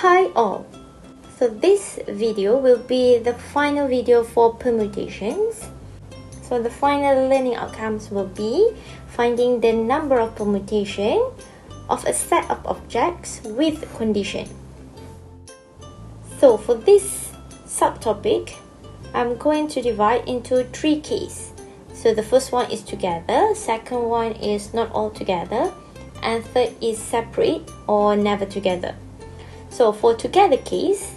Hi all! So this video will be the final video for permutations. So the final learning outcomes will be finding the number of permutation of a set of objects with condition. So for this subtopic, I'm going to divide into 3 cases. So the first one is together, second one is not all together, and third is separate or never together. So for together case,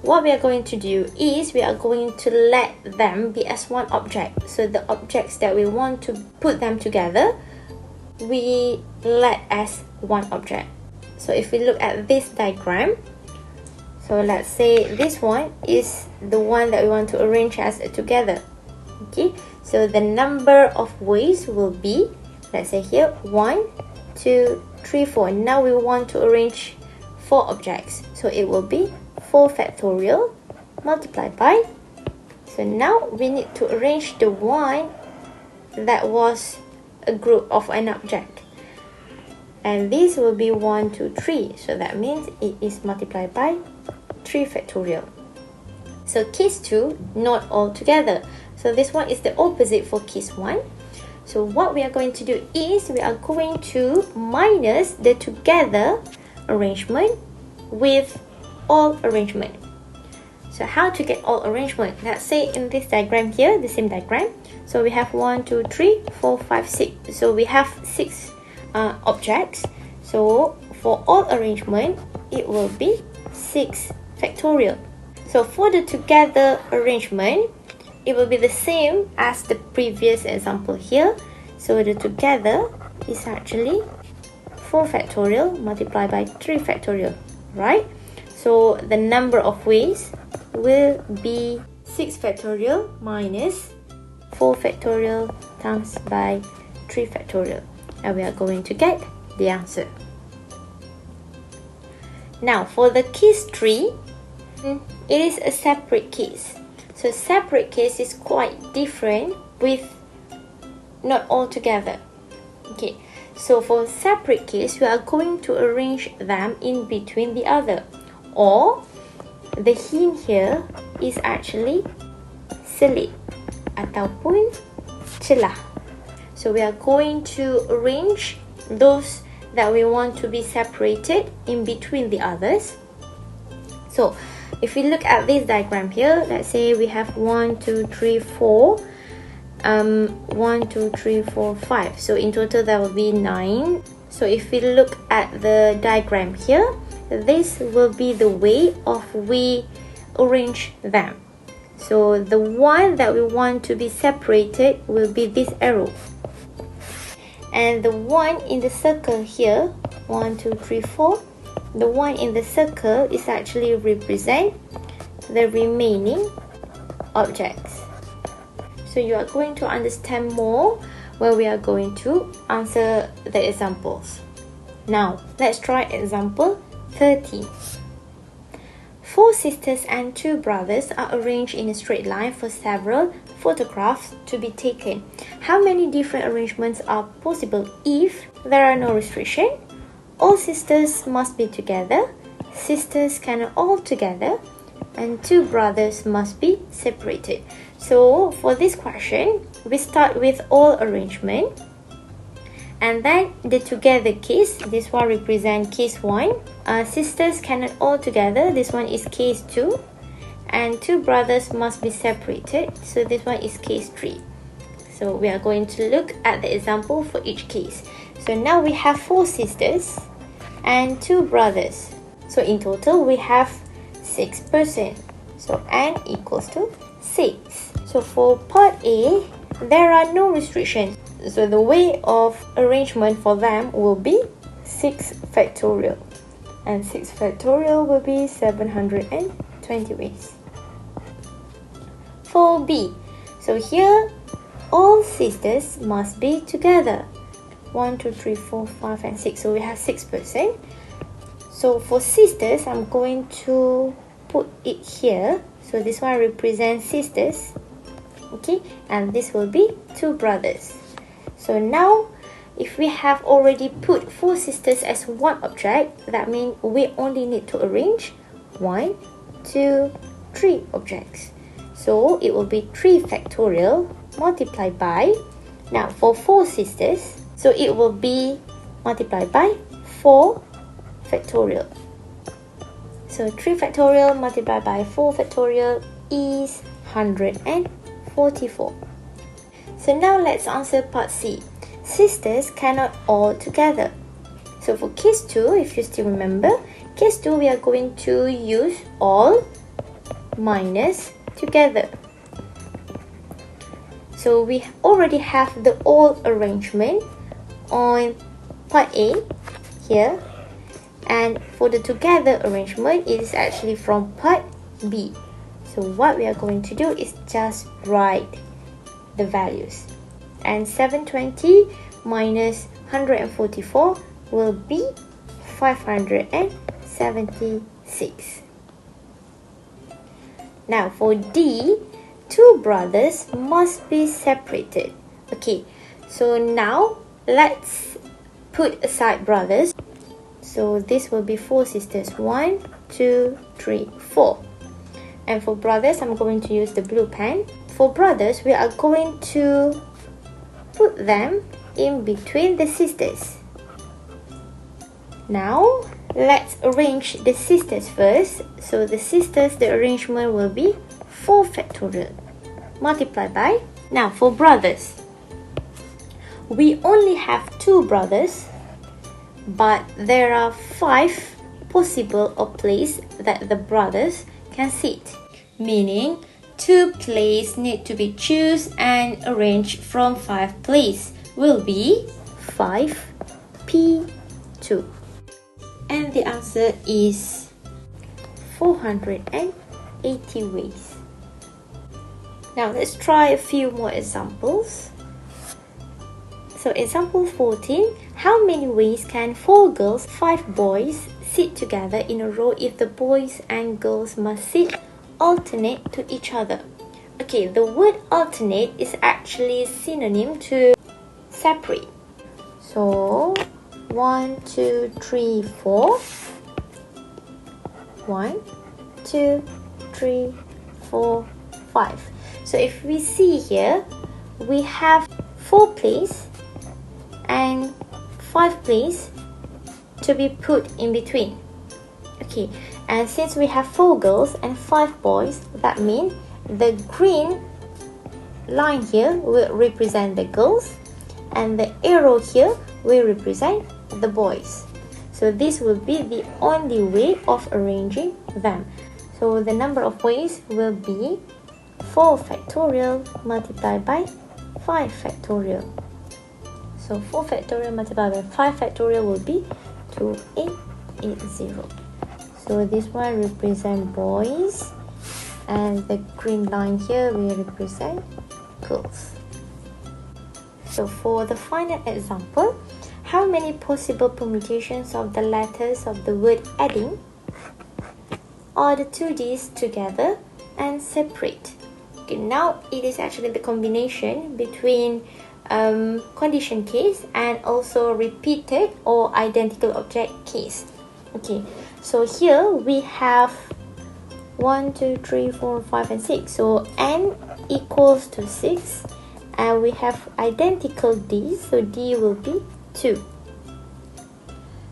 what we are going to do is we are going to let them be as one object. So the objects that we want to put them together, we let as one object. So if we look at this diagram, so let's say this one is the one that we want to arrange as together. Okay, so the number of ways will be, let's say here, 1, 2, 3, 4. Now we want to arrange 4 objects, so it will be 4 factorial multiplied by, so now we need to arrange the one that was a group of an object, and this will be 1, 2, 3, so that means it is multiplied by 3 factorial. So case 2, not all together, so this one is the opposite for case 1. So what we are going to do is we are going to minus the together arrangement with all arrangement. So how to get all arrangement? Let's say in this diagram here, the same diagram. So we have 1, 2, 3, 4, 5, 6. So we have 6 objects. So for all arrangement, it will be 6 factorial. So for the together arrangement, it will be the same as the previous example here. So the together is actually 4 factorial multiplied by 3 factorial, right? So the number of ways will be 6 factorial minus 4 factorial times by 3 factorial, and we are going to get the answer. Now for the case 3, it is a separate case. So separate case is quite different with not all together. Okay, so for separate case, we are going to arrange them in between the other, or the hint here is actually selit ataupun celah. So we are going to arrange those that we want to be separated in between the others. So if we look at this diagram here, let's say we have 1, 2, 3, 4. 1, 2, 3, 4, 5. So in total there will be 9. So if we look at the diagram here, this will be the way of we arrange them. So the one that we want to be separated will be this arrow, and the one in the circle here, 1, 2, 3, 4, the one in the circle is actually represent the remaining objects. So you are going to understand more when we are going to answer the examples. Now let's try example 13. 4 sisters and 2 brothers are arranged in a straight line for several photographs to be taken. How many different arrangements are possible if there are no restriction? All sisters must be together, sisters cannot all together, and 2 brothers must be separated. So for this question, we start with all arrangement, and then the together case, this one represents case 1. Sisters cannot all together, this one is case 2, and 2 brothers must be separated, so this one is case 3. So we are going to look at the example for each case. So now we have 4 sisters and 2 brothers. So in total we have 6 persons. So n equals to 6. So for part A, there are no restrictions. So the way of arrangement for them will be 6 factorial. And 6 factorial will be 720 ways. For B, so here all sisters must be together. 1, 2, 3, 4, 5, and 6. So we have 6%. So for sisters, I'm going to put it here. So this one represents sisters. Okay, and this will be 2 brothers. So now if we have already put 4 sisters as one object, that means we only need to arrange 1, 2, 3 objects. So it will be 3 factorial multiplied by, now for 4 sisters, so it will be multiplied by 4 factorial. So 3 factorial multiplied by 4 factorial is 144. So now let's answer part C. Sisters cannot all together. So for case 2, if you still remember, case 2 we are going to use all minus together. So we already have the all arrangement on part A here, and for the together arrangement it is actually from part B. So what we are going to do is just write the values, and 720 minus 144 will be 576. Now for D, 2 brothers must be separated. Okay, so now let's put aside brothers. So this will be 4 sisters, 1, 2, 3, 4. And for brothers, I'm going to use the blue pen. For brothers, we are going to put them in between the sisters. Now, let's arrange the sisters first. So the sisters, the arrangement will be 4 factorial multiplied by, now for brothers, we only have 2 brothers, but there are 5 possible places that the brothers can sit, meaning 2 places need to be chosen and arranged from 5 places will be 5p2. And the answer is 480 ways. Now let's try a few more examples. So example 14, how many ways can 4 girls, 5 boys sit together in a row if the boys and girls must sit alternate to each other? Okay, the word alternate is actually synonym to separate. So 1, 2, 3, 4. 1, 2, 3, 4, 5. So if we see here, we have 4 places and 5 places to be put in between. Okay, and since we have 4 girls and 5 boys, that means the green line here will represent the girls and the arrow here will represent the boys. So this will be the only way of arranging them. So the number of ways will be 4 factorial multiplied by 5 factorial. So 4 factorial multiplied by 5 factorial will be 2880. So this one represents boys and the green line here will represent girls. So for the final example, how many possible permutations of the letters of the word adding are the 2Ds together and separate? Okay, now it is actually the combination between condition case and also repeated or identical object case. Okay, so here we have 1, 2, 3, 4, 5 and 6. So n equals to 6 and we have identical D, so D will be 2.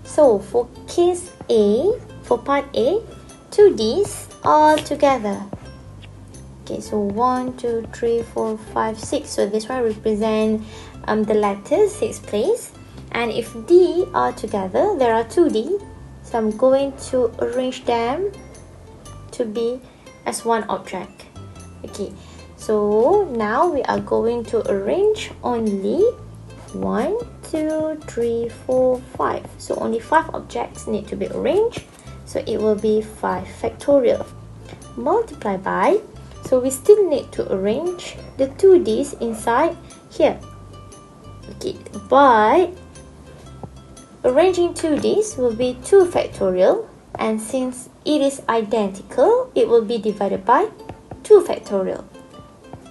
So for case A, for part A, 2 D's are together. Okay, so 1, 2, 3, 4, 5, 6. So this one represents the letters 6 place. And if D are together, there are 2 D. So I'm going to arrange them to be as one object. Okay, so now we are going to arrange only 1, 2, 3, 4, 5. So only 5 objects need to be arranged. So it will be 5 factorial. Multiply by, so we still need to arrange the 2Ds inside here. Okay, but arranging 2Ds will be 2 factorial. And since it is identical, it will be divided by 2 factorial.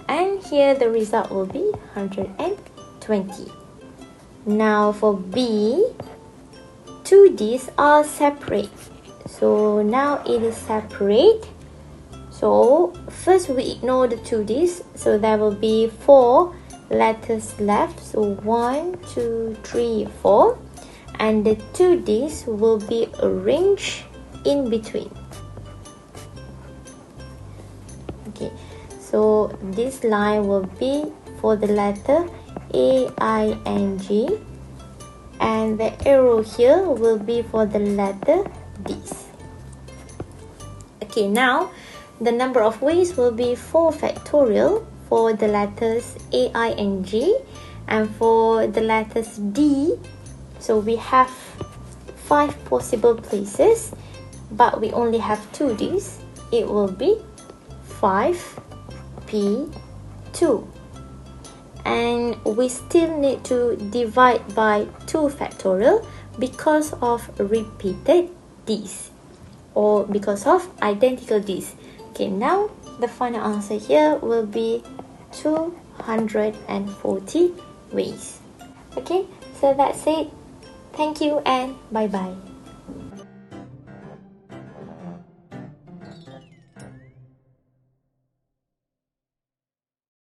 And here the result will be 120. Now for B, 2Ds are separate. So now it is separate. So first we ignore the 2Ds. So there will be 4 letters left. So 1, 2, 3, 4. And the 2Ds will be arranged in between. Okay, so this line will be for the letter A, I, and G, and the arrow here will be for the letter D's. Okay, now the number of ways will be 4 factorial for the letters A, I, and G, and for the letters D, so we have 5 possible places, but we only have 2Ds. It will be 5P2. And we still need to divide by 2 factorial because of repeated D's or because of identical D's. Okay, now the final answer here will be 240 ways. Okay, so that's it. Thank you and bye bye.